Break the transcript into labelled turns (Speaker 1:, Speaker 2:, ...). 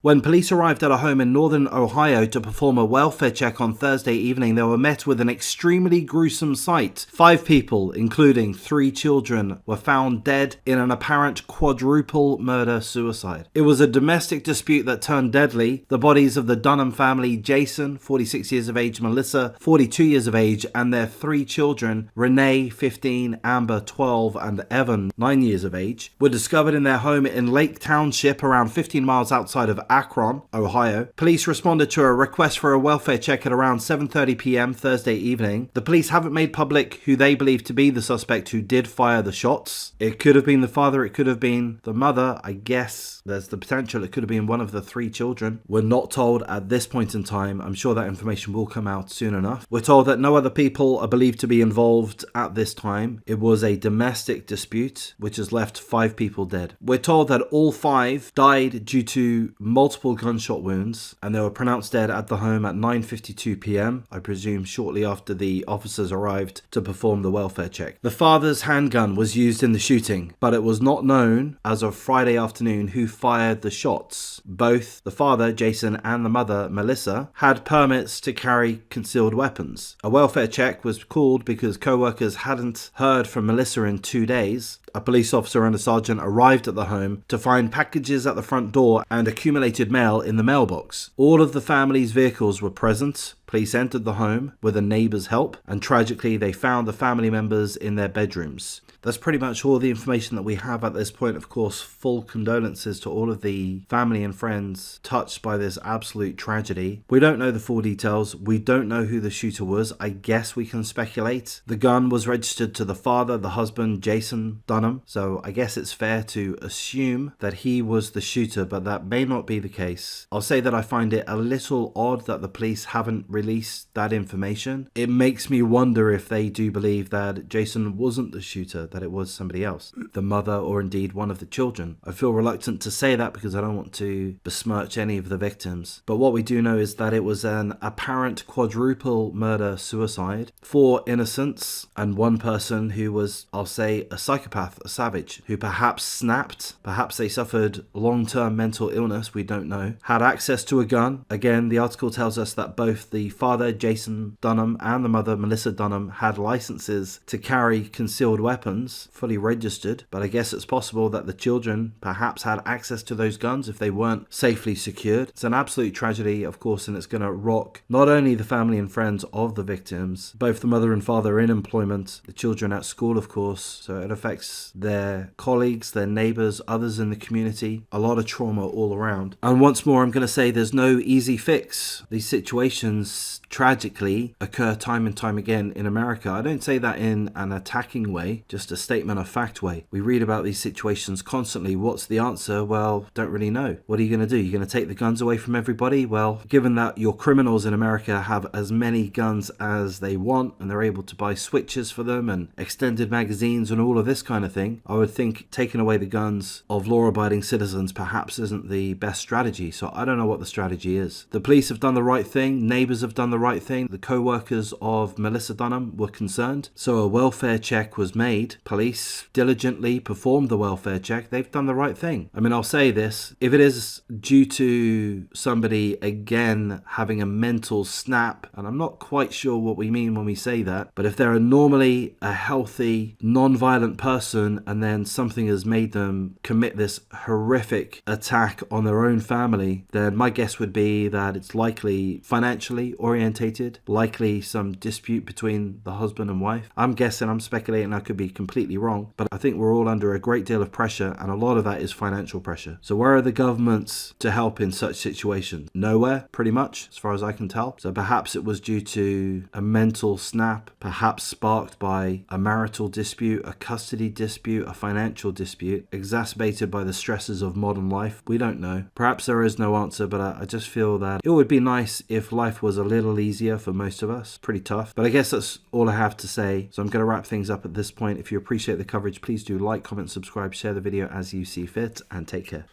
Speaker 1: When police arrived at a home in northern Ohio to perform a welfare check on Thursday evening, they were met with an extremely gruesome sight. 5 people, including 3 children, were found dead in an apparent quadruple murder-suicide. It was a domestic dispute that turned deadly. The bodies of the Dunham family, Jason, 46 years of age, Melissa, 42 years of age, and their 3 children, Renee, 15, Amber, 12, and Evan, 9 years of age, were discovered in their home in Lake Township, around 15 miles outside of Akron, Ohio. Police responded to a request for a welfare check at around 7:30 p.m. Thursday evening. The police haven't made public who they believe to be the suspect who did fire the shots. It could have been the father, it could have been the mother. I guess there's the potential it could have been one of the 3 children. We're not told at this point in time. I'm sure that information will come out soon enough. We're told that no other people are believed to be involved at this time. It was a domestic dispute which has left 5 people dead. We're told that all 5 died due to multiple gunshot wounds, and they were pronounced dead at the home at 9:52 p.m, I presume shortly after the officers arrived to perform the welfare check. The father's handgun was used in the shooting, but it was not known as of Friday afternoon who fired the shots. Both the father, Jason, and the mother, Melissa, had permits to carry concealed weapons. A welfare check was called because co-workers hadn't heard from Melissa in 2 days. A police officer and a sergeant arrived at the home to find packages at the front door and accumulated mail in the mailbox. All of the family's vehicles were present. Police entered the home with a neighbor's help, and tragically they found the family members in their bedrooms. That's pretty much all the information that we have at this point. Of course, full condolences to all of the family and friends touched by this absolute tragedy. We don't know the full details. We don't know who the shooter was. I guess we can speculate. The gun was registered to the father, the husband, Jason Dunham. So I guess it's fair to assume that he was the shooter, but that may not be the case. I'll say that I find it a little odd that the police haven't released that information. It makes me wonder if they do believe that Jason wasn't the shooter, that it was somebody else, the mother or indeed one of the children. I feel reluctant to say that because I don't want to besmirch any of the victims. But what we do know is that it was an apparent quadruple murder suicide. 4 innocents and 1 person who was, I'll say, a psychopath, a savage, who perhaps snapped, perhaps they suffered long-term mental illness, we don't know, had access to a gun. Again, the article tells us that both the father, Jason Dunham, and the mother, Melissa Dunham, had licenses to carry concealed weapons, fully registered, but I guess it's possible that the children perhaps had access to those guns if they weren't safely secured. It's an absolute tragedy, of course, and it's going to rock not only the family and friends of the victims, both the mother and father are in employment, the children at school, of course, so it affects their colleagues, their neighbors, others in the community. A lot of trauma all around. And once more, I'm going to say there's no easy fix. These situations tragically occur time and time again in America. I don't say that in an attacking way, just a statement of fact way. We read about these situations constantly. What's the answer? Well, don't really know. What are you going to do? You're going to take the guns away from everybody? Well, given that your criminals in America have as many guns as they want and they're able to buy switches for them and extended magazines and all of this kind of thing, I would think taking away the guns of law-abiding citizens perhaps isn't the best strategy. So I don't know what the strategy is. The police have done the right thing. Neighbors have done the right thing. The co-workers of Melissa Dunham were concerned. So a welfare check was made. Police diligently performed the welfare check. They've done the right thing. I mean, I'll say this. If it is due to somebody, again, having a mental snap, and I'm not quite sure what we mean when we say that, but if they're normally a healthy, non-violent person and then something has made them commit this horrific attack on their own family, then my guess would be that it's likely financially orientated, likely some dispute between the husband and wife. I'm guessing, I'm speculating, I could be completely wrong, but I think we're all under a great deal of pressure, and a lot of that is financial pressure. So where are the governments to help in such situations? Nowhere, pretty much, as far as I can tell. So perhaps it was due to a mental snap, perhaps sparked by a marital dispute, a custody dispute, a financial dispute, exacerbated by the stresses of modern life. We don't know. Perhaps there is no answer, but I just feel that it would be nice if life was a little easier for most of us. Pretty tough. But I guess that's all I have to say. So I'm going to wrap things up at this point. If you appreciate the coverage, please do like, comment, subscribe, share the video as you see fit, and take care.